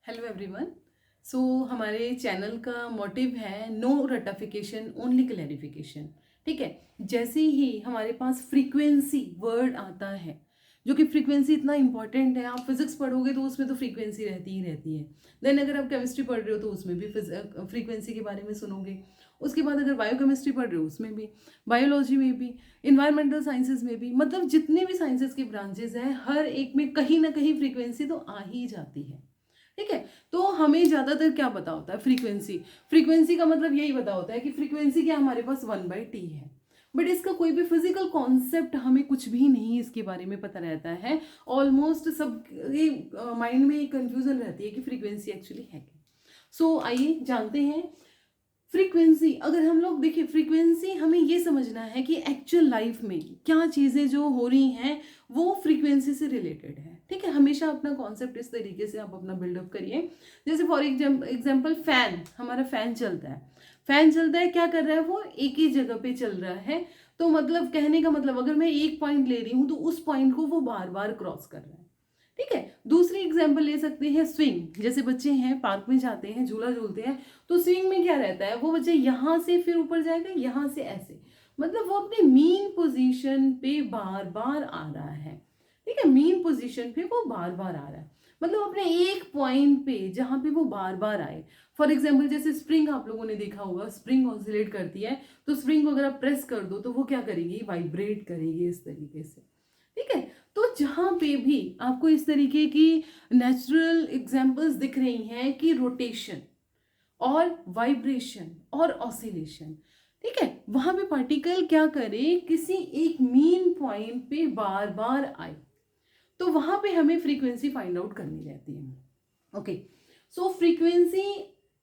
Hello everyone. सो हमारे channel का motive है नो रटाफिकेशन ओनली क्लैरिफिकेशन। ठीक है, जैसे ही हमारे पास फ्रीक्वेंसी वर्ड आता है, जो कि फ्रीक्वेंसी इतना इंपॉर्टेंट है, आप फिजिक्स पढ़ोगे तो उसमें तो फ्रीक्वेंसी रहती ही रहती है। देन अगर आप केमिस्ट्री पढ़ रहे हो तो उसमें भी फ्रीक्वेंसी के बारे में सुनोगे। उसके बाद अगर बायोकेमिस्ट्री पढ़ रहे हो उसमें भी, बायोलॉजी में भी, इन्वायरमेंटल साइंसेज में भी, मतलब जितने भी साइंसेज के ब्रांचेज हैं हर एक में कहीं ना कहीं फ्रीक्वेंसी तो आ ही जाती है। ठीक है, तो हमें ज़्यादातर क्या पता होता है? फ्रीक्वेंसी। फ्रीक्वेंसी का मतलब यही पता होता है कि फ्रीक्वेंसी क्या हमारे पास 1/t है। बट इसका कोई भी फिजिकल कॉन्सेप्ट हमें कुछ भी नहीं इसके बारे में पता रहता है। ऑलमोस्ट सब माइंड में एक कंफ्यूजन रहती है कि फ्रीक्वेंसी एक्चुअली है क्या। सो आइए जानते हैं फ्रीक्वेंसी। अगर हम लोग देखिए, फ्रीक्वेंसी हमें ये समझना है कि एक्चुअल लाइफ में क्या चीज़ें जो हो रही हैं वो फ्रीक्वेंसी से रिलेटेड है। ठीक है, हमेशा अपना कॉन्सेप्ट इस तरीके से आप अपना बिल्डअप करिए। जैसे फॉर एग्जाम्पल फैन, हमारा फैन चलता है। फैन चलता है, क्या कर रहा है? वो एक ही जगह पे चल रहा है। तो मतलब कहने का मतलब, अगर मैं एक पॉइंट ले रही हूँ तो उस पॉइंट को वो बार बार क्रॉस कर रहा है। ठीक है, दूसरी एग्जाम्पल ले सकते हैं स्विंग। जैसे बच्चे हैं, पार्क में जाते हैं, झूला झूलते हैं, तो स्विंग में क्या रहता है? वो बच्चे यहाँ से फिर ऊपर जाएगा, यहाँ से ऐसे, मतलब वो अपने मीन पोजीशन पे बार बार आ रहा है। ठीक है, मीन पोजीशन पे वो बार बार आ रहा है, मतलब अपने एक पॉइंट पे जहाँ पे वो बार बार आए। फॉर एग्जाम्पल जैसे स्प्रिंग, आप लोगों ने देखा होगा, स्प्रिंग ऑसिलेट करती है, तो स्प्रिंग को अगर आप प्रेस कर दो तो वो क्या करेगी? वाइब्रेट करेगी इस तरीके से। ठीक है, तो जहाँ पे भी आपको इस तरीके की नेचुरल एग्जांपल्स दिख रही हैं कि रोटेशन और वाइब्रेशन और ऑसिलेशन, ठीक है, वहां पे पार्टिकल क्या करे? किसी एक मीन पॉइंट पे बार बार आए, तो वहां पे हमें फ्रीक्वेंसी फाइंड आउट करनी रहती है। ओके, सो फ्रीक्वेंसी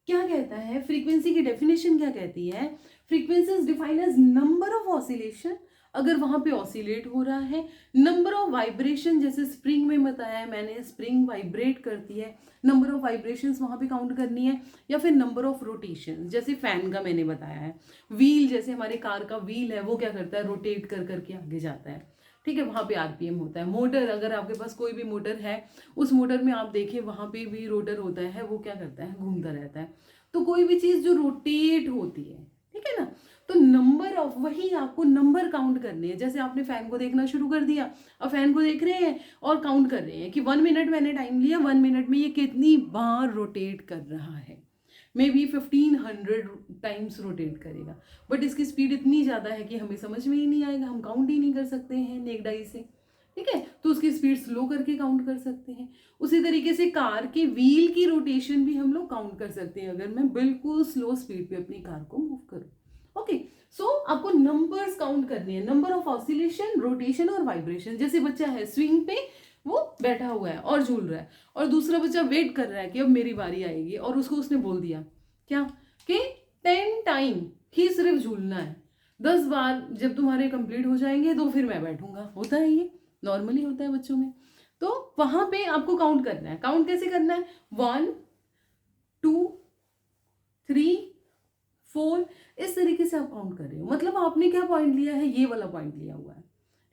क्या कहता है? फ्रीक्वेंसी की डेफिनेशन क्या कहती है? Frequency is defined as number of oscillation, अगर वहां पे ऑसिलेट हो रहा है। नंबर ऑफ वाइब्रेशन, जैसे स्प्रिंग में बताया है मैंने, स्प्रिंग वाइब्रेट करती है, नंबर ऑफ वाइब्रेशंस वहां पे काउंट करनी है। या फिर नंबर ऑफ रोटेशन, जैसे फैन का मैंने बताया है। व्हील, जैसे हमारे कार का व्हील है, वो क्या करता है? रोटेट कर करके आगे जाता है। ठीक है, वहां पे आरपीएम होता है। मोटर, अगर आपके पास कोई भी मोटर है, उस मोटर में आप देखें वहां पे भी रोटर होता है, वो क्या करता है? घूमता रहता है। तो कोई भी चीज जो रोटेट होती है, ठीक है ना, तो नंबर ऑफ, वही आपको नंबर काउंट करने हैं। जैसे आपने फैन को देखना शुरू कर दिया, अब फैन को देख रहे हैं और काउंट कर रहे हैं कि 1 मिनट मैंने टाइम लिया, 1 मिनट में ये कितनी बार रोटेट कर रहा है। मे बी 1500 टाइम्स रोटेट करेगा। बट इसकी स्पीड इतनी ज़्यादा है कि हमें समझ में ही नहीं आएगा, हम काउंट ही नहीं कर सकते हैं नेक्ड आई से। ठीक है, तो उसकी स्पीड स्लो करके काउंट कर सकते हैं। उसी तरीके से कार के व्हील की रोटेशन भी हम लोग काउंट कर सकते हैं, अगर मैं बिल्कुल स्लो स्पीड पे अपनी कार को मूव करूँ। ओके, सो आपको नंबर्स काउंट करने हैं, नंबर ऑफ ऑसिलेशन, रोटेशन और वाइब्रेशन। जैसे बच्चा है स्विंग पे, वो बैठा हुआ है और झूल रहा है, और दूसरा बच्चा वेट कर रहा है कि अब मेरी बारी आएगी, और उसको उसने बोल दिया क्या कि 10 टाइम ही सिर्फ झूलना है, 10 बार जब तुम्हारे कंप्लीट हो जाएंगे तो फिर मैं बैठूंगा। होता है, ये नॉर्मली होता है बच्चों में। तो वहां पे आपको काउंट करना है। काउंट कैसे करना है? 1 2 3 4, इस तरीके से आप काउंट कर रहे हो। मतलब आपने क्या पॉइंट लिया है? ये वाला पॉइंट लिया हुआ है।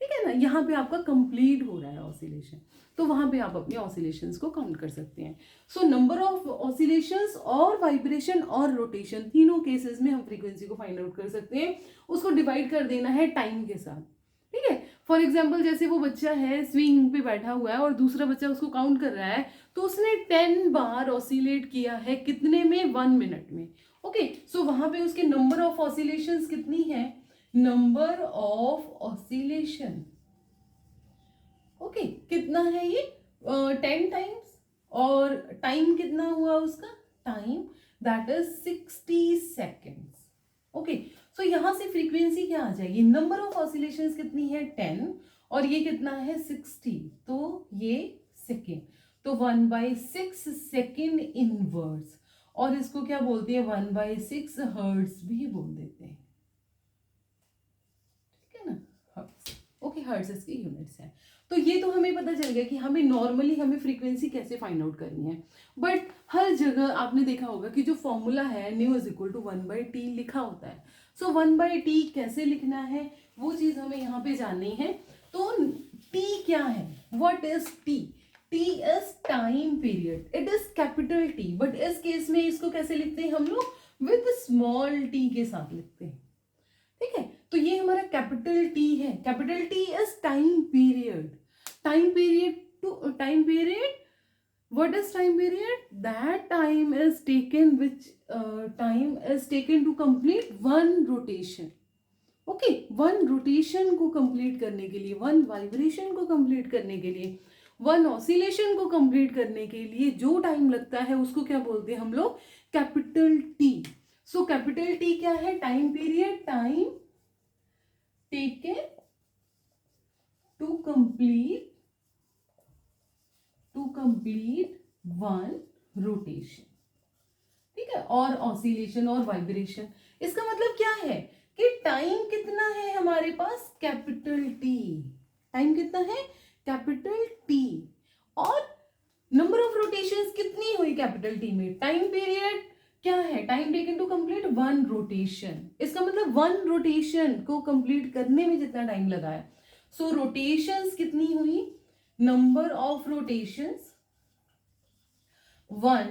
ठीक है ना, यहाँ पे आपका कंप्लीट हो रहा है ऑसिलेशन, तो वहां पे आप अपने ऑसिलेशंस को काउंट कर सकते हैं। सो नंबर ऑफ ऑसिलेशंस और वाइब्रेशन और रोटेशन, तीनों केसेस में हम फ्रीक्वेंसी को फाइंड आउट कर सकते हैं। उसको डिवाइड कर देना है टाइम के साथ। ठीक है, फॉर एग्जाम्पल जैसे वो बच्चा है स्विंग पे बैठा हुआ है और दूसरा बच्चा उसको काउंट कर रहा है, तो उसने 10 बार ऑसिलेट किया है, कितने में? 1 मिनट में। ओके, सो वहां पे उसके नंबर ऑफ ऑसिलेशंस कितनी है? नंबर ऑफ ऑसिलेशन, ओके, कितना है ये? 10 टाइम्स। और टाइम कितना हुआ उसका? Time that is 60 seconds. Okay, so यहां से फ्रीक्वेंसी क्या आ जाएगी? नंबर ऑफ ऑसिलेशंस कितनी है? 10, और ये कितना है? 60, तो ये सेकेंड, तो 1/6 सेकेंड इनवर्स, और इसको क्या बोलते हैं? 1/6 हर्ट्ज भी बोल देते हैं। ठीक है ना, हर्ट्ज। ओके, हर्ट्ज इसकी यूनिट्स है। तो ये तो हमें पता चल गया कि हमें नॉर्मली हमें फ्रीक्वेंसी कैसे फाइंड आउट करनी है। बट हर जगह आपने देखा होगा कि जो फॉर्मूला है new is equal to 1/t लिखा होता है। सो 1/t कैसे लिखना है वो चीज हमें यहाँ पे जाननी है। तो t क्या है? What is t? T is time period, it is capital T, but इस केस में इसको कैसे लिखते हैं हम लोग, विद स्मॉल टी के साथ लिखते हैं, ठीक है। तो ये हमारा कैपिटल टी है, capital T is time period, time period to time period, what is time period, that time is taken which time is taken to complete one rotation, okay one rotation को complete करने के लिए, one vibration को complete करने के लिए, one oscillation को complete करने के लिए जो टाइम लगता है उसको क्या बोलते हैं हम लोग, capital T. So capital T क्या है, time period, time taken to complete one rotation, ठीक है, और ऑसिलेशन और वाइब्रेशन। इसका मतलब क्या है कि टाइम कितना है हमारे पास, कैपिटल टी, टाइम कितना है, कैपिटल टी, और नंबर ऑफ रोटेशंस कितनी हुई कैपिटल टी में, टाइम पीरियड क्या है, time taken to complete one rotation, इसका मतलब वन रोटेशन को कंप्लीट करने में जितना टाइम लगा है। सो रोटेशंस कितनी हुई, number of rotations one,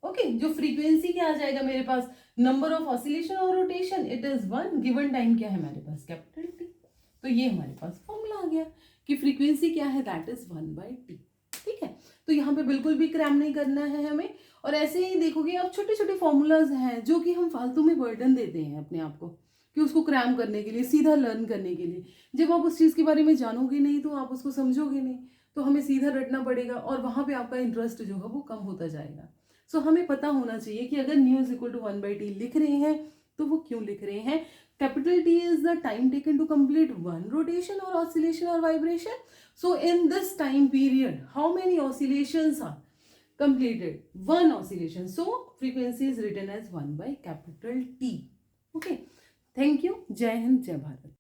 okay, जो फ्रीक्वेंसी क्या आ जाएगा मेरे पास, नंबर ऑफ ऑसिलेशन और rotation, it is one, given time क्या है हमारे पास, कैपिटल टी। तो ये हमारे पास फॉर्मूला आ गया कि फ्रीक्वेंसी क्या है, दैट इज 1/t, ठीक है। तो यहाँ पे बिल्कुल भी क्रैम नहीं करना है हमें, और ऐसे ही देखोगे अब छोटे छोटे फॉर्मूलाज हैं जो कि हम फालतू में बर्डन देते हैं अपने आप को कि उसको क्रैम करने के लिए, सीधा लर्न करने के लिए। जब आप उस चीज़ के बारे में जानोगे नहीं तो आप उसको समझोगे नहीं, तो हमें सीधा रटना पड़ेगा और वहाँ पे आपका इंटरेस्ट जो है वो कम होता जाएगा। सो हमें पता होना चाहिए कि अगर new is equal to 1/t लिख रहे हैं तो वो क्यों लिख रहे हैं, capital T is the time taken to complete one rotation और ऑसिलेशन और vibration. So in this time period how many oscillations are completed, one oscillation, so frequency is written as 1/T, okay। Thank you, जय हिंद, जय भारत।